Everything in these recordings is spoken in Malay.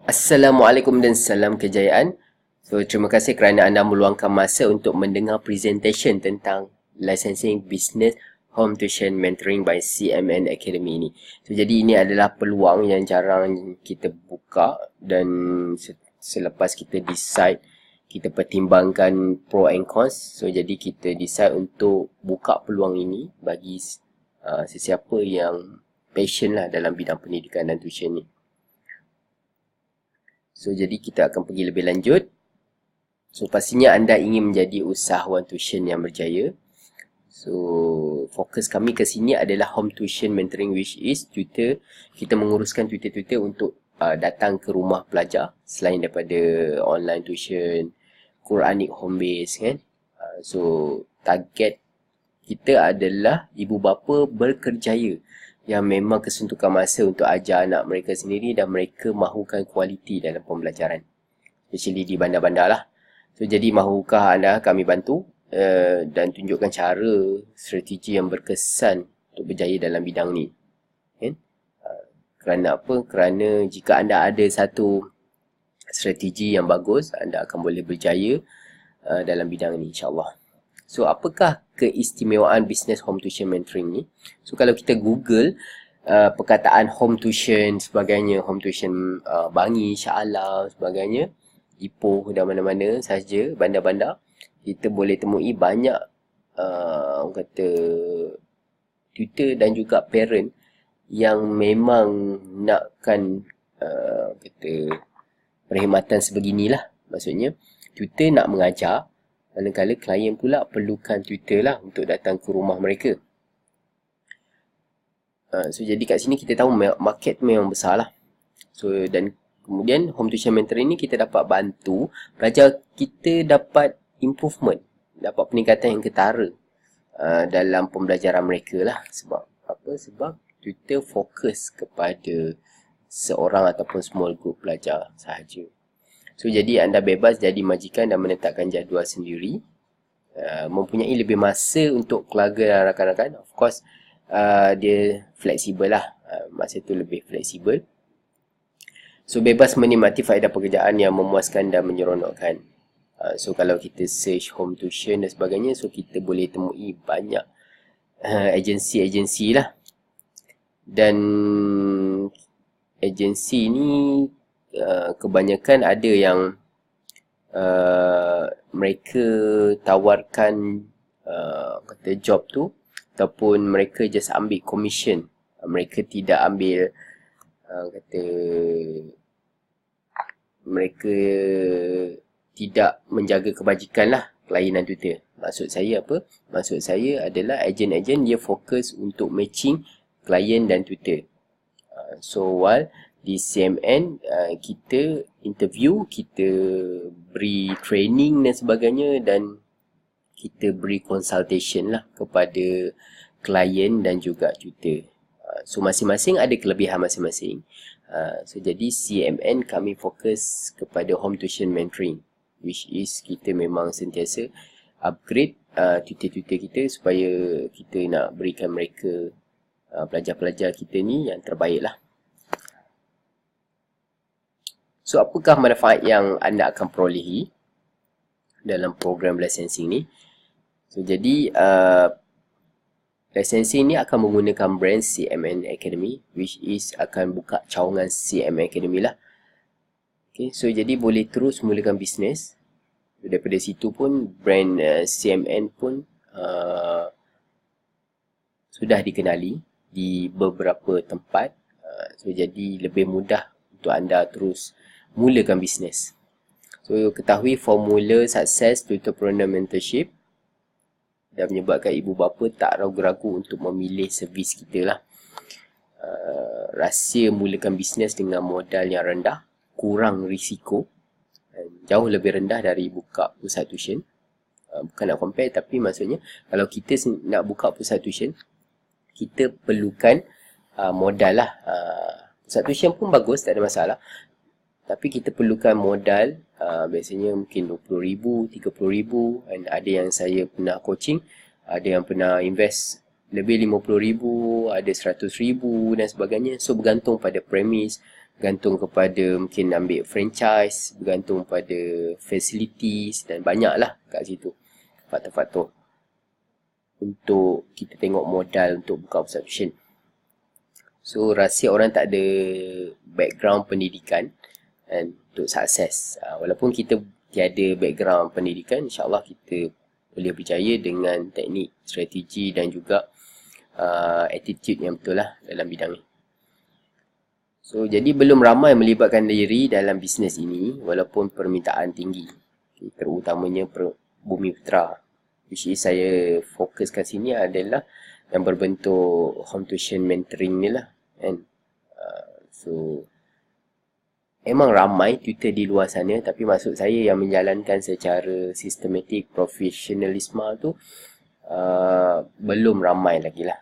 Assalamualaikum dan salam kejayaan. So, terima kasih kerana anda meluangkan masa untuk mendengar presentation tentang licensing business home tuition mentoring by CMN Academy ini. So, jadi ini adalah peluang yang jarang kita buka dan selepas kita decide, kita pertimbangkan pro and cons. So, jadi kita decide untuk buka peluang ini bagi sesiapa yang passion lah dalam bidang pendidikan dan tuition ni. So, jadi kita akan pergi lebih lanjut. So, pastinya anda ingin menjadi usahawan tuition yang berjaya. So, fokus kami ke sini adalah home tuition mentoring, which is tutor. Kita menguruskan tutor-tutor untuk datang ke rumah pelajar selain daripada online tuition, Quranic home base kan. So, target kita adalah ibu bapa berkerjaya yang memang kesuntukan masa untuk ajar anak mereka sendiri dan mereka mahukan kualiti dalam pembelajaran, especially di bandar-bandar lah. So, jadi mahukah anda kami bantu dan tunjukkan cara strategi yang berkesan untuk berjaya dalam bidang ni kan? Kerana apa? Kerana jika anda ada satu strategi yang bagus, anda akan boleh berjaya dalam bidang ni, insyaAllah. So, apakah keistimewaan business home tuition mentoring ni? So, kalau kita Google perkataan home tuition sebagainya, home tuition Bangi, Shah Alam sebagainya, Ipoh dan mana-mana sahaja, bandar-bandar, kita boleh temui banyak orang kata tutor dan juga parent yang memang nakkan kata perkhidmatan sebeginilah. Maksudnya, tutor nak mengajar, manakala klien pula perlukan tutor lah untuk datang ke rumah mereka. So, jadi kat sini kita tahu market memang besar lah. So, dan kemudian home tuition mentoring ni kita dapat bantu pelajar kita dapat improvement, dapat peningkatan yang ketara dalam pembelajaran mereka lah. Sebab apa? Sebab tutor fokus kepada seorang ataupun small group pelajar sahaja. So, jadi anda bebas jadi majikan dan menetapkan jadual sendiri. Mempunyai lebih masa untuk keluarga dan rakan-rakan. Of course, dia fleksibel lah. Masa tu lebih fleksibel. So, bebas menikmati faedah pekerjaan yang memuaskan dan menyeronokkan. So, kalau kita search home tuition dan sebagainya, so kita boleh temui banyak agensi-agensi lah. Dan agensi ni kebanyakan ada yang mereka tawarkan kata job tu ataupun mereka just ambil commission. Mereka tidak ambil kata mereka tidak menjaga kebajikan lah klien dan tutor. Maksud saya apa? Maksud saya adalah ejen-ejen dia fokus untuk matching klien dan tutor. So, while di CMN kita interview, kita beri training dan sebagainya dan kita beri consultation lah kepada klien dan juga tutor. So, masing-masing ada kelebihan masing-masing. So, jadi CMN kami fokus kepada home tuition mentoring, which is kita memang sentiasa upgrade tutor-tutor kita supaya kita nak berikan mereka pelajar-pelajar kita ni yang terbaik lah. So, apakah manfaat yang anda akan perolehi dalam program licensing ni? So, jadi licensing ni akan menggunakan brand CMN Academy, which is akan buka cawangan CMN Academy lah. Okay, so jadi boleh terus mulakan bisnes. So, daripada situ pun brand CMN pun sudah dikenali di beberapa tempat. So, jadi lebih mudah untuk anda terus mulakan bisnes. So, ketahui formula sukses tutorpreneur mentorship dan menyebabkan ibu bapa tak ragu-ragu untuk memilih servis kita lah. Rahsia mulakan bisnes dengan modal yang rendah, kurang risiko, jauh lebih rendah dari buka pusat tuition. Bukan nak compare, tapi maksudnya kalau kita nak buka pusat tuition, kita perlukan modal lah. Pusat tuition pun bagus, tak ada masalah. Tapi kita perlukan modal, biasanya mungkin RM20,000, RM30,000. Dan ada yang saya pernah coaching, ada yang pernah invest lebih RM50,000, ada RM100,000 dan sebagainya. So, bergantung pada premis, bergantung kepada mungkin ambil franchise, bergantung pada facilities dan banyaklah kat situ faktor-faktor untuk kita tengok modal untuk buka pusat tuition. So rahsia orang tak ada background pendidikan dan untuk sukses. Walaupun kita tiada background pendidikan, insyaAllah kita boleh berjaya dengan teknik, strategi dan juga attitude yang betul lah dalam bidang ni. So jadi belum ramai melibatkan diri dalam bisnes ini walaupun permintaan tinggi, terutamanya Bumi Putra, which is saya fokuskan sini adalah yang berbentuk home tuition mentoring ni lah kan. So memang ramai tutor di luar sana, tapi maksud saya yang menjalankan secara sistematik, profesionalisme tu belum ramai lagi lah.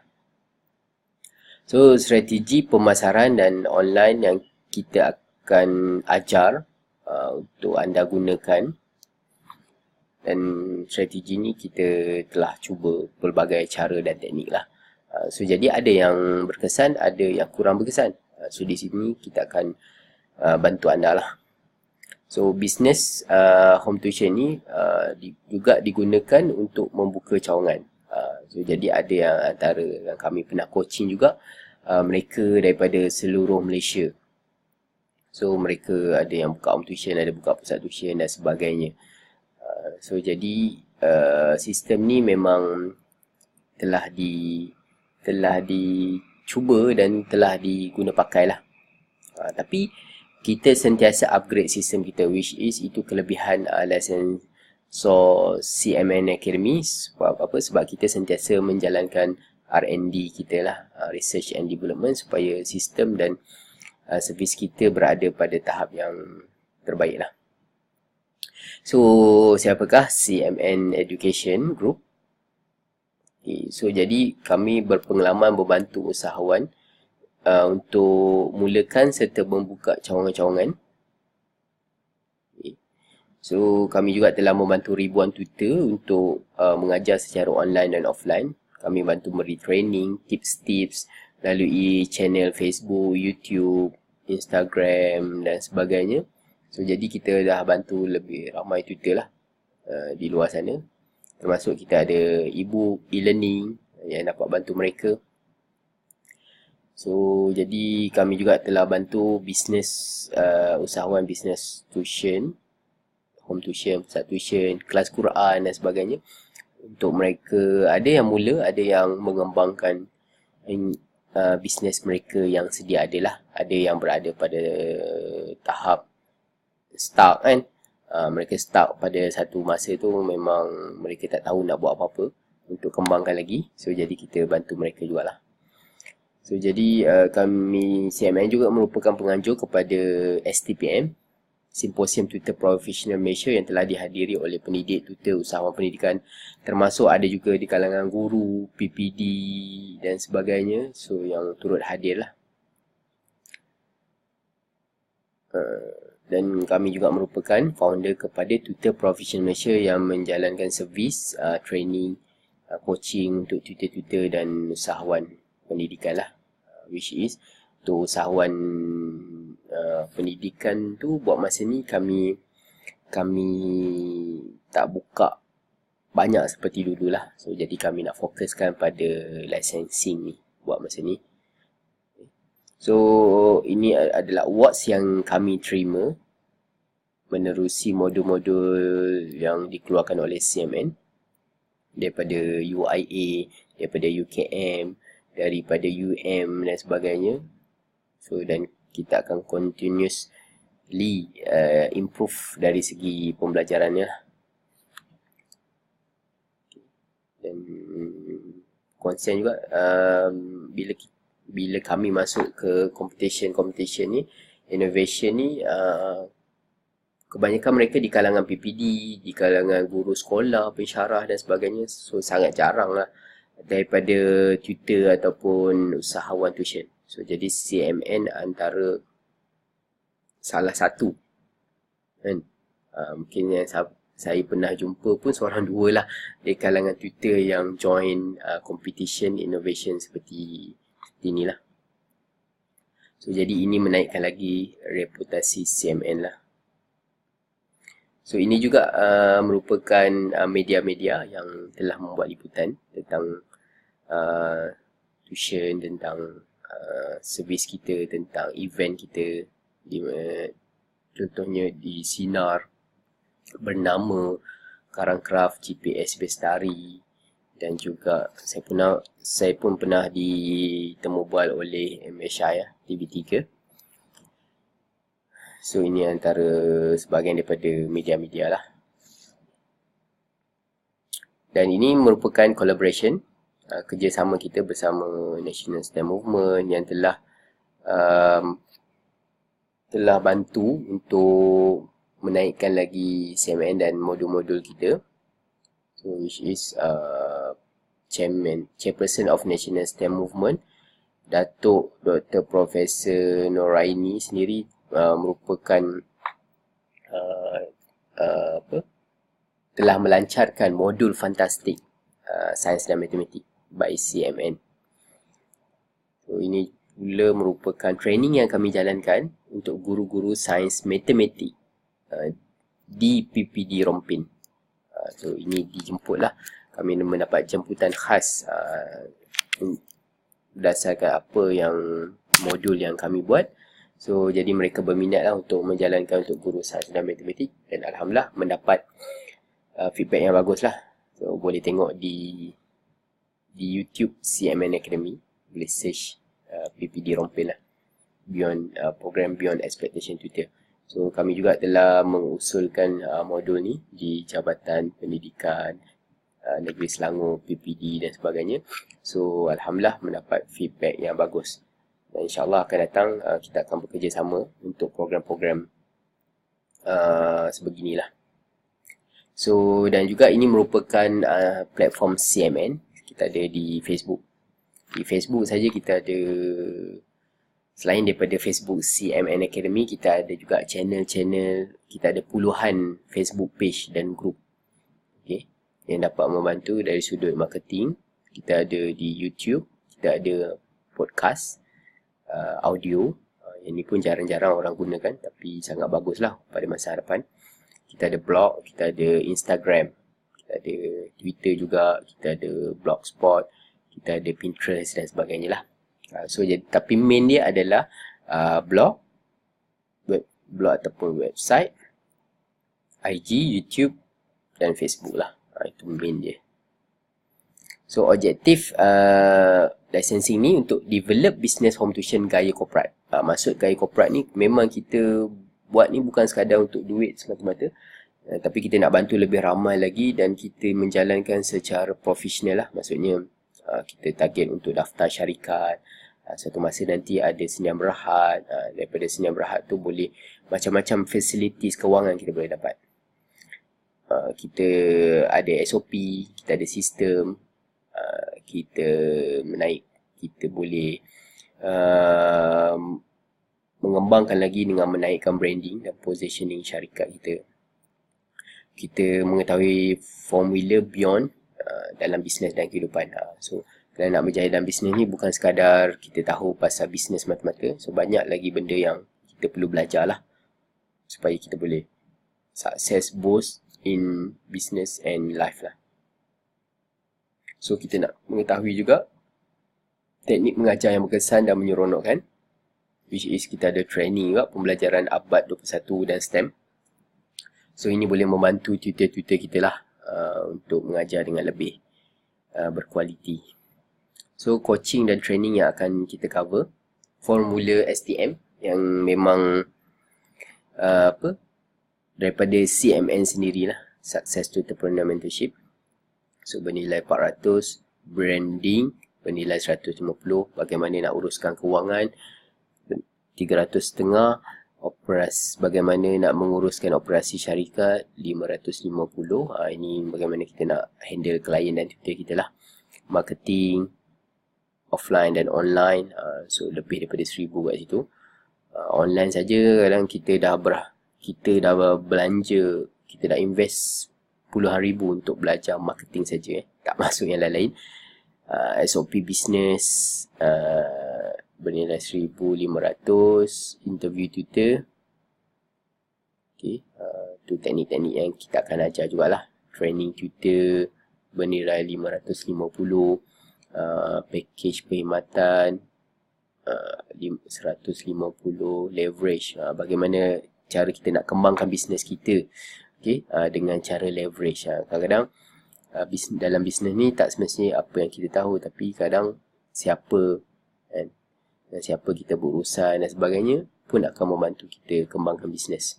So strategi pemasaran dan online yang kita akan ajar untuk anda gunakan, dan strategi ni kita telah cuba pelbagai cara dan teknik lah. So jadi ada yang berkesan, ada yang kurang berkesan. So di sini kita akan bantu anda lah. So bisnes home tuition ni juga digunakan untuk membuka cawangan. So jadi ada yang antara yang kami pernah coaching juga, mereka daripada seluruh Malaysia. So mereka ada yang buka home tuition, ada buka pusat tuition dan sebagainya. So jadi sistem ni memang telah dicuba dan telah diguna pakai lah. Tapi kita sentiasa upgrade sistem kita, which is itu kelebihan lesson CMN Academy. Sebab apa? Sebab kita sentiasa menjalankan R&D kita lah, research and development, supaya sistem dan servis kita berada pada tahap yang terbaik lah. So siapakah CMN Education Group? Okay, so jadi kami berpengalaman membantu usahawan untuk mulakan serta membuka cawangan-cawangan. Okay. So kami juga telah membantu ribuan tutor untuk mengajar secara online dan offline. Kami bantu memberi training, tips-tips melalui channel Facebook, YouTube, Instagram dan sebagainya. So jadi kita dah bantu lebih ramai tutor lah di luar sana. Termasuk kita ada e-book, e-learning yang dapat bantu mereka. So jadi kami juga telah bantu bisnes usahawan bisnes tuition, home tuition, pusat tuition, kelas Quran dan sebagainya. Untuk mereka, ada yang mula, ada yang mengembangkan bisnes mereka yang sedia ada lah. Ada yang berada pada tahap start kan. Mereka start pada satu masa tu memang mereka tak tahu nak buat apa-apa untuk kembangkan lagi. So jadi kita bantu mereka jugalah. So jadi kami CMN juga merupakan penganjur kepada STPM, Symposium Tutor Professional Malaysia, yang telah dihadiri oleh pendidik, tutor, usahawan pendidikan, termasuk ada juga di kalangan guru, PPD dan sebagainya. So yang turut hadir lah. Dan kami juga merupakan founder kepada Tutor Professional Malaysia yang menjalankan servis training, coaching untuk tutor-tutor dan usahawan pendidikan lah. Which is untuk usahawan pendidikan tu buat masa ni kami tak buka banyak seperti dulu lah. So jadi kami nak fokuskan pada licensing ni buat masa ni. So ini adalah awards yang kami terima menerusi modul-modul yang dikeluarkan oleh CMN daripada UIA, daripada UKM, daripada UM dan sebagainya. So dan kita akan continuously improve dari segi pembelajarannya. Dan concern juga bila kami masuk ke competition ni, innovation ni, kebanyakan mereka di kalangan PPD, di kalangan guru sekolah, pensyarah dan sebagainya. So sangat jarang lah daripada tutor ataupun usahawan tuition. So jadi CMN antara salah satu kan. Mungkin yang saya pernah jumpa pun seorang dua lah di kalangan tutor yang join competition innovation seperti inilah. So jadi ini menaikkan lagi reputasi CMN lah. So ini juga merupakan media-media yang telah membuat liputan tentang tuition, tentang servis kita, tentang event kita. Contohnya di Sinar bernama Karangcraft GPS Bestari, dan juga saya pun pernah ditemu bual oleh MSI TV3. So ini antara sebahagian daripada media-media lah. Dan ini merupakan collaboration, kerjasama kita bersama National STEM Movement yang telah bantu untuk menaikkan lagi CMN dan modul-modul kita. So which is Chairperson of National STEM Movement, Datuk Dr. Profesor Noraini sendiri merupakan telah melancarkan modul fantastik sains dan matematik by CMN. So ini pula merupakan training yang kami jalankan untuk guru-guru sains matematik di PPD Rompin. So ini dijemputlah, kami mendapat jemputan khas berdasarkan apa yang modul yang kami buat. So jadi mereka berminat lah untuk menjalankan untuk guru sains dan matematik, dan alhamdulillah mendapat feedback yang bagus lah. So boleh tengok di YouTube CMN Academy, boleh search PPD Rompin lah, program Beyond Expectation Tutor. So kami juga telah mengusulkan modul ni di Jabatan Pendidikan Negeri Selangor, PPD dan sebagainya. So alhamdulillah mendapat feedback yang bagus. Dan insyaAllah akan datang kita akan bekerjasama untuk program-program sebeginilah. So dan juga ini merupakan platform CMN. Kita ada di Facebook. Di Facebook saja kita ada, selain daripada Facebook CMN Academy, kita ada juga channel-channel, kita ada puluhan Facebook page dan group, okay, yang dapat membantu dari sudut marketing. Kita ada di YouTube, kita ada podcast, audio, yang ni pun jarang-jarang orang gunakan tapi sangat baguslah pada masa hadapan. Kita ada blog, kita ada Instagram, kita ada Twitter juga, kita ada Blogspot, kita ada Pinterest dan sebagainya lah. So jadi, tapi main dia adalah blog ataupun website, IG, YouTube dan Facebook lah. Itu main dia. So objektif licensing ni untuk develop business home tuition gaya corporate. Maksud gaya corporate ni memang kita buat ni bukan sekadar untuk duit semata-mata, tapi kita nak bantu lebih ramai lagi dan kita menjalankan secara profesional lah. Maksudnya kita target untuk daftar syarikat. Suatu masa nanti ada senyam berhad. Daripada senyam berhad tu boleh macam-macam facilities kewangan kita boleh dapat. Kita ada SOP, kita ada sistem, kita boleh mengembangkan lagi dengan menaikkan branding dan positioning syarikat kita. Kita mengetahui formula beyond dalam bisnes dan kehidupan. So kalau nak berjaya dalam bisnes ni bukan sekadar kita tahu pasal bisnes mata-mata. So banyak lagi benda yang kita perlu belajar lah supaya kita boleh sukses both in business and life lah. So kita nak mengetahui juga teknik mengajar yang berkesan dan menyeronokkan, which is kita ada training juga pembelajaran abad 21 dan STEM. So ini boleh membantu tutor-tutor kita lah untuk mengajar dengan lebih berkualiti. So coaching dan training yang akan kita cover, formula STM yang memang daripada CMN sendirilah, Success Tutorpreneur Mentorship. So bernilai 400, branding bernilai 150, bagaimana nak uruskan kewangan 300.5, bagaimana nak menguruskan operasi syarikat 550. Ini bagaimana kita nak handle klien dan tutor kita lah. Marketing offline dan online, so lebih daripada 1000 kat situ. Online saja kadang kita dah belanja, kita dah invest puluhan ribu untuk belajar marketing saja, tak masuk yang lain-lain. SOP business, bernilai 1,500. Interview tutor. Okay, tu teknik-teknik yang kita akan ajar jugalah. Training tutor bernilai 550. Package perkhidmatan 150. Leverage, bagaimana cara kita nak kembangkan bisnes kita, okay, dengan cara leverage. Kadang-kadang dalam bisnes ni tak semestinya apa yang kita tahu, tapi kadang siapa kan, dan siapa kita berurusan dan sebagainya pun akan membantu kita kembangkan bisnes.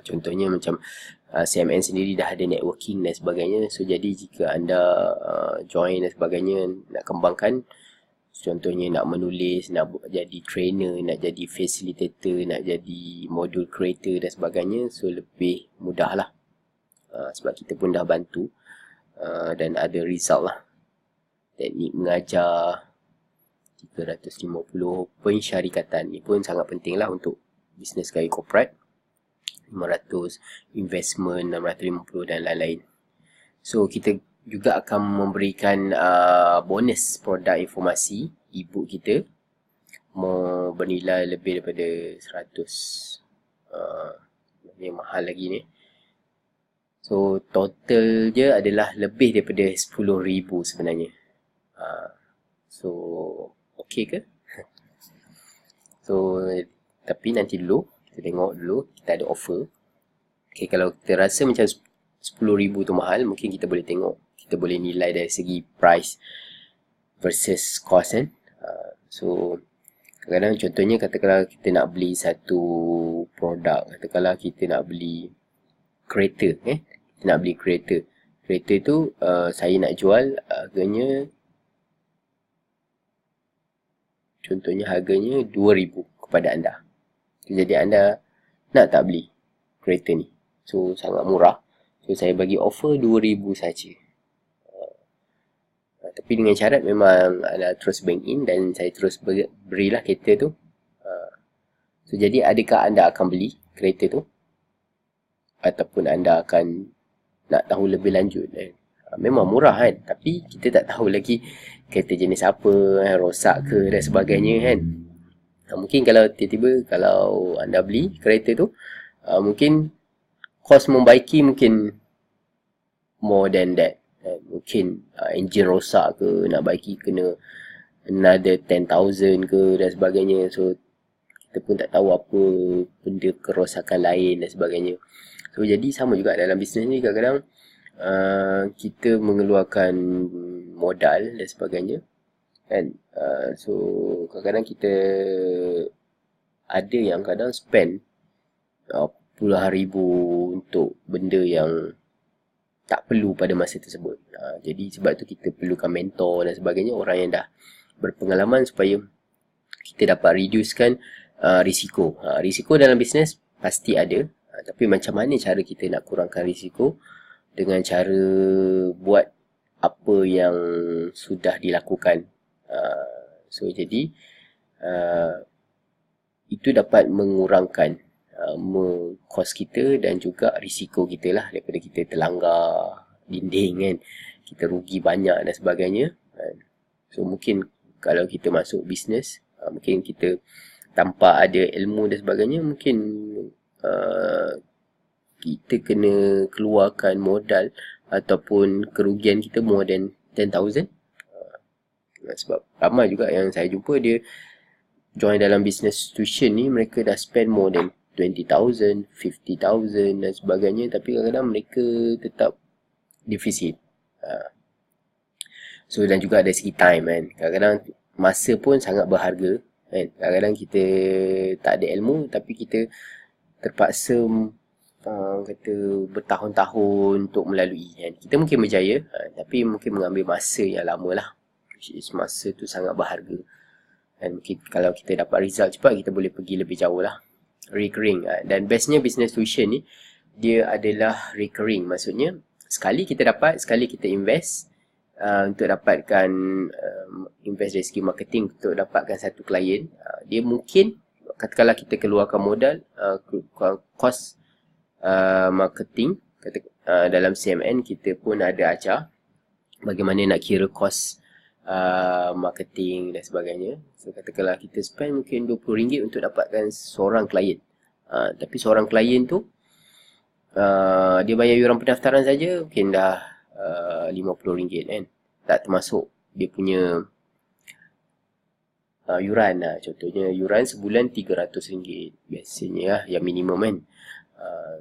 Contohnya macam CMN sendiri dah ada networking dan sebagainya. So jadi jika anda join dan sebagainya, nak kembangkan, contohnya nak menulis, nak jadi trainer, nak jadi facilitator, nak jadi module creator dan sebagainya, so lebih mudah lah. Sebab kita pun dah bantu dan ada result lah. Teknik mengajar 350. Pensyarikatan ni pun sangat penting lah untuk bisnes gaya corporate. 500. Investment 650 dan lain-lain. So kita juga akan memberikan bonus produk informasi e-book kita bernilai lebih daripada 100. Yang mahal lagi ni. So total je adalah lebih daripada 10,000 sebenarnya. So okey ke? So tapi nanti dulu kita tengok dulu, kita ada offer. Okay, kalau kita rasa macam 10,000 tu mahal, mungkin kita boleh tengok, kita boleh nilai dari segi price versus cost kan. So kadang-kadang contohnya katakanlah kita nak beli satu produk, katakanlah kita nak beli kereta, kita nak beli kereta. Kereta tu saya nak jual harganya, contohnya harganya 2,000 kepada anda. Jadi anda nak tak beli kereta ni? So sangat murah. So saya bagi offer 2,000 saja. Tapi dengan syarat memang anda terus bank in dan saya terus berilah kereta tu. So jadi adakah anda akan beli kereta tu? Ataupun anda akan nak tahu lebih lanjut? Memang murah kan, tapi kita tak tahu lagi kereta jenis apa, rosak ke dan sebagainya kan. Mungkin kalau tiba-tiba kalau anda beli kereta tu, mungkin kos membaiki mungkin more than that. Mungkin enjin rosak ke, nak baiki kena another 10,000 ke dan sebagainya. So kita pun tak tahu apa benda kerosakan lain dan sebagainya. So jadi sama juga dalam bisnes ni, kadang-kadang kita mengeluarkan modal dan sebagainya kan. So kadang-kadang kita ada yang kadang spend puluhan ribu untuk benda yang tak perlu pada masa tersebut. Jadi sebab tu kita perlukan mentor dan sebagainya, orang yang dah berpengalaman supaya kita dapat reducekan risiko. Risiko dalam bisnes pasti ada, tapi macam mana cara kita nak kurangkan risiko? Dengan cara buat apa yang sudah dilakukan. So jadi itu dapat mengurangkan kos kita dan juga risiko kita lah, daripada kita terlanggar dinding kan, kita rugi banyak dan sebagainya. So mungkin kalau kita masuk bisnes, mungkin kita tanpa ada ilmu dan sebagainya, mungkin kita kena keluarkan modal ataupun kerugian kita more than 10,000. Sebab ramai juga yang saya jumpa dia join dalam business tuition ni, mereka dah spend more than 20,000, 50,000 dan sebagainya, tapi kadang-kadang mereka tetap defisit. So dan juga ada segi time kan, kadang-kadang masa pun sangat berharga kan. Kadang-kadang kita tak ada ilmu, tapi kita terpaksa kata bertahun-tahun untuk melalui kan. Kita mungkin berjaya, tapi mungkin mengambil masa yang lama lah. Masa tu sangat berharga. Dan mungkin kalau kita dapat result cepat, kita boleh pergi lebih jauh lah. Recurring. Dan bestnya business tuition ni, dia adalah recurring. Maksudnya, sekali kita dapat, sekali kita invest untuk dapatkan invest dari segi marketing, untuk dapatkan satu klien. Dia mungkin, katakanlah kita keluarkan modal, kos marketing, dalam CMN kita pun ada ajar bagaimana nak kira kos marketing dan sebagainya. So katakanlah kita spend mungkin RM20 untuk dapatkan seorang klien. Tapi seorang klien tu dia bayar yuran pendaftaran saja mungkin dah RM50 kan. Tak termasuk dia punya yuran lah. Contohnya yuran sebulan RM300 biasanya lah, yang minimum kan.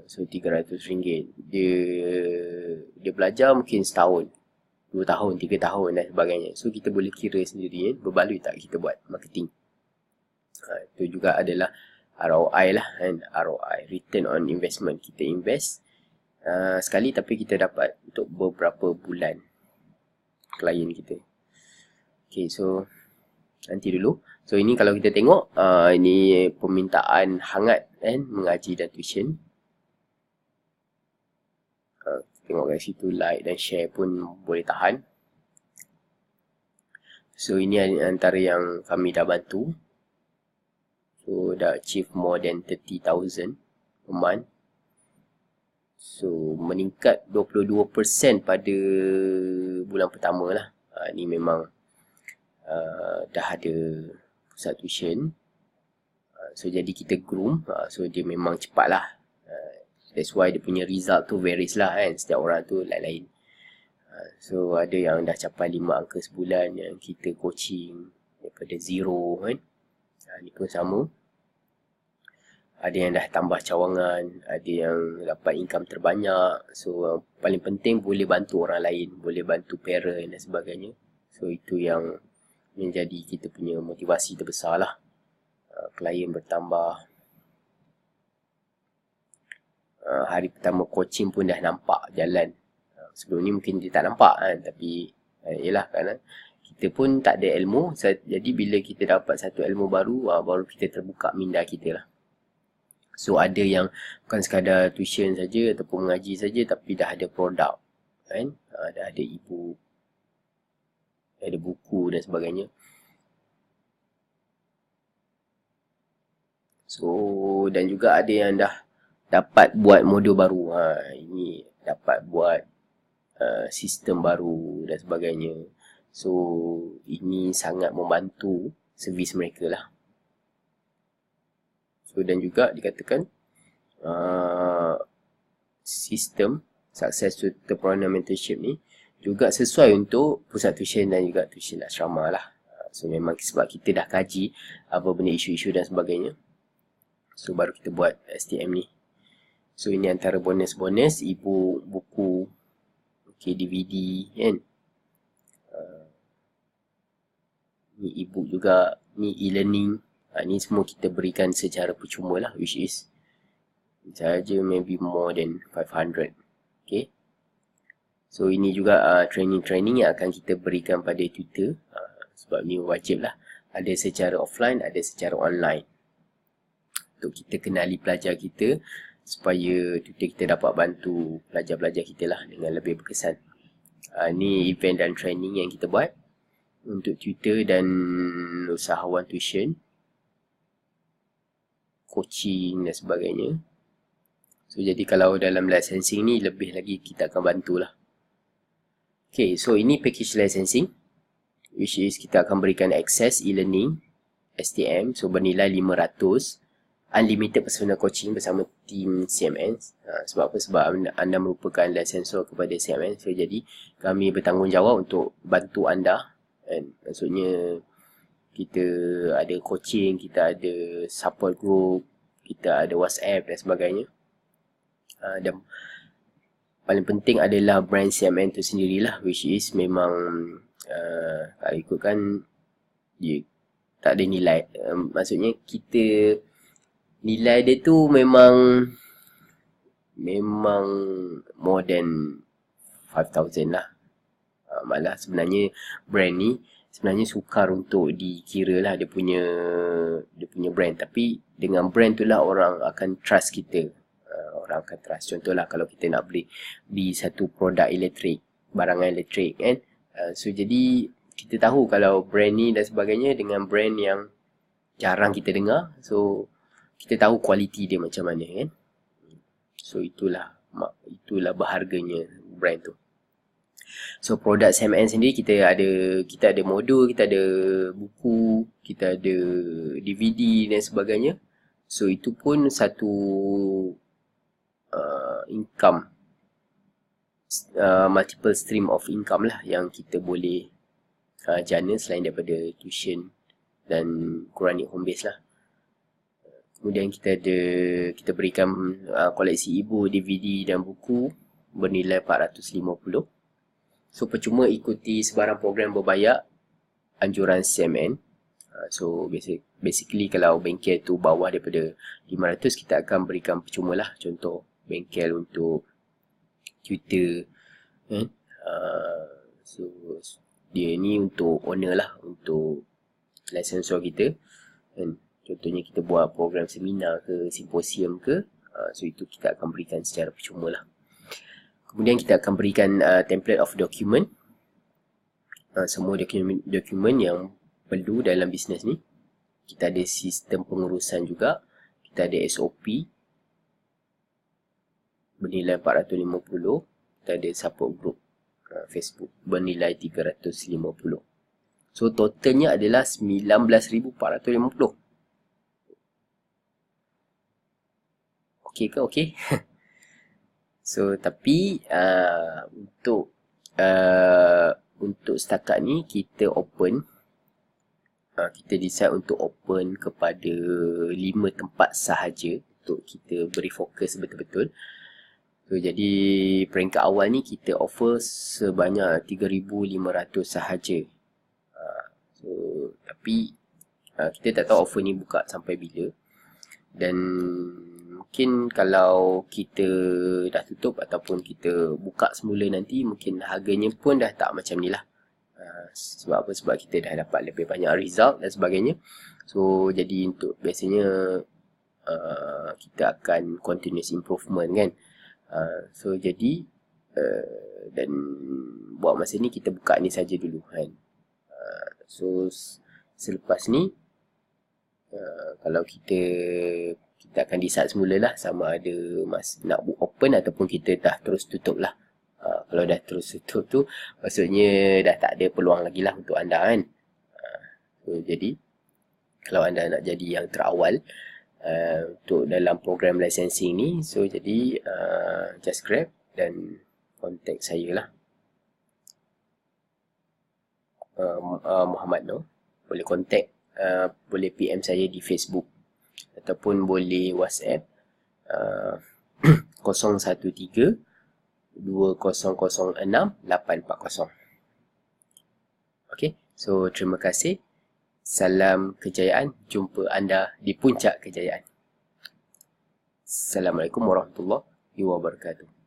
So RM300 dia belajar mungkin setahun, 2 tahun, 3 tahun dan sebagainya. So kita boleh kira sendiri berbaloi tak kita buat marketing. Itu juga adalah ROI lah kan. ROI, return on investment. Kita invest sekali tapi kita dapat untuk beberapa bulan klien kita. Okay, so nanti dulu. So ini kalau kita tengok ini permintaan hangat kan, mengaji dan tuition. Tengok kat situ, like dan share pun boleh tahan. So ini antara yang kami dah bantu. So dah achieve more than 30,000 per month. So meningkat 22% pada bulan pertama lah. Ni memang dah ada pusat tuition. So jadi kita groom. So dia memang cepat lah. That's why dia punya result tu varies lah kan. Setiap orang tu lain-lain. So ada yang dah capai 5 angka sebulan yang kita coaching daripada zero kan. Ni pun sama. Ada yang dah tambah cawangan, ada yang dapat income terbanyak. So paling penting boleh bantu orang lain, boleh bantu parent dan sebagainya. So itu yang menjadi kita punya motivasi terbesar lah. Klien bertambah. Hari pertama coaching pun dah nampak jalan. Sebelum ni mungkin dia tak nampak kan. Tapi yelah kan, kita pun tak ada ilmu. Jadi bila kita dapat satu ilmu baru, baru kita terbuka minda kita lah. So ada yang bukan sekadar tuition saja ataupun mengaji saja, tapi dah ada produk kan. Dah ada e-book, ada buku dan sebagainya. So dan juga ada yang dah dapat buat modul baru. Ini dapat buat sistem baru dan sebagainya. So ini sangat membantu servis mereka lah. So dan juga dikatakan sistem Success Entrepreneur Mentorship ni juga sesuai untuk pusat tuition dan juga tuition asrama lah. So memang sebab kita dah kaji apa benda isu-isu dan sebagainya. So baru kita buat STM ni. So ini antara bonus-bonus, e-book, buku, okay, DVD kan. Ni e-book juga, ni e-learning. Ni semua kita berikan secara percuma lah, which is saja maybe more than 500. Okay. So ini juga training-training yang akan kita berikan pada tutor. Sebab ni wajib lah. Ada secara offline, ada secara online. Untuk kita kenali pelajar kita, supaya tutor kita dapat bantu pelajar-pelajar kita lah dengan lebih berkesan. Ni event dan training yang kita buat untuk tutor dan usahawan tuition, coaching dan sebagainya. So jadi kalau dalam licensing ni lebih lagi kita akan bantulah. Okay, so ini package licensing, which is kita akan berikan access e-learning STM, so bernilai 500, unlimited personal coaching bersama tim CMN. Sebab apa? Sebab anda merupakan licensor kepada CMN. So jadi kami bertanggungjawab untuk bantu anda. And maksudnya kita ada coaching, kita ada support group, kita ada WhatsApp dan sebagainya. Dan paling penting adalah brand CMN tu sendirilah, which is memang kalau ikutkan dia tak ada nilai. Maksudnya kita nilai dia tu memang more than 5,000 lah. Malah sebenarnya brand ni sebenarnya sukar untuk dikira lah dia punya brand. Tapi dengan brand tu lah orang akan trust kita. Orang akan trust. Contohlah kalau kita nak beli satu produk elektrik, barangan elektrik kan. So jadi kita tahu kalau brand ni dan sebagainya dengan brand yang jarang kita dengar. So kita tahu kualiti dia macam mana kan. So itulah berharganya brand tu. So produk SMN sendiri kita ada modul, kita ada buku, kita ada DVD dan sebagainya. So itu pun satu income, multiple stream of income lah yang kita boleh jana selain daripada tuition dan kurangi home base lah. Kemudian kita berikan koleksi e-book, DVD dan buku bernilai 450. So percuma ikuti sebarang program berbayar anjuran CMN. So basically kalau bengkel tu bawah daripada 500, kita akan berikan percuma lah. Contoh bengkel untuk Twitter kan. So dia ni untuk owner lah, untuk licensor kita kan. Contohnya kita buat program seminar ke, simposium ke, so itu kita akan berikan secara percuma lah. Kemudian kita akan berikan template of document, semua dokumen yang perlu dalam bisnes ni. Kita ada sistem pengurusan juga, kita ada SOP bernilai 450, kita ada support group Facebook bernilai 350. So totalnya adalah 19,450. Okey ke? Okey. So tapi untuk setakat ni kita open, kita decide untuk open kepada 5 tempat sahaja untuk kita beri fokus betul-betul. So jadi peringkat awal ni kita offer sebanyak 3,500 sahaja. So tapi kita tak tahu offer ni buka sampai bila, dan mungkin kalau kita dah tutup ataupun kita buka semula nanti, mungkin harganya pun dah tak macam ni lah. Sebab apa? Sebab kita dah dapat lebih banyak result dan sebagainya. So jadi untuk biasanya kita akan continuous improvement kan. So jadi dan buat masa ni kita buka ni saja dulu kan. So selepas ni kalau kita akan decide semula lah sama ada nak open ataupun kita dah terus tutup lah. Kalau dah terus tutup tu maksudnya dah tak ada peluang lagi lah untuk anda kan. So jadi kalau anda nak jadi yang terawal untuk dalam program licensing ni, so jadi just grab dan contact saya lah, Muhammad Noor. Boleh contact, boleh PM saya di Facebook ataupun boleh WhatsApp 013 2006 840. Okay, so terima kasih. Salam kejayaan. Jumpa anda di puncak kejayaan. Assalamualaikum warahmatullahi wabarakatuh.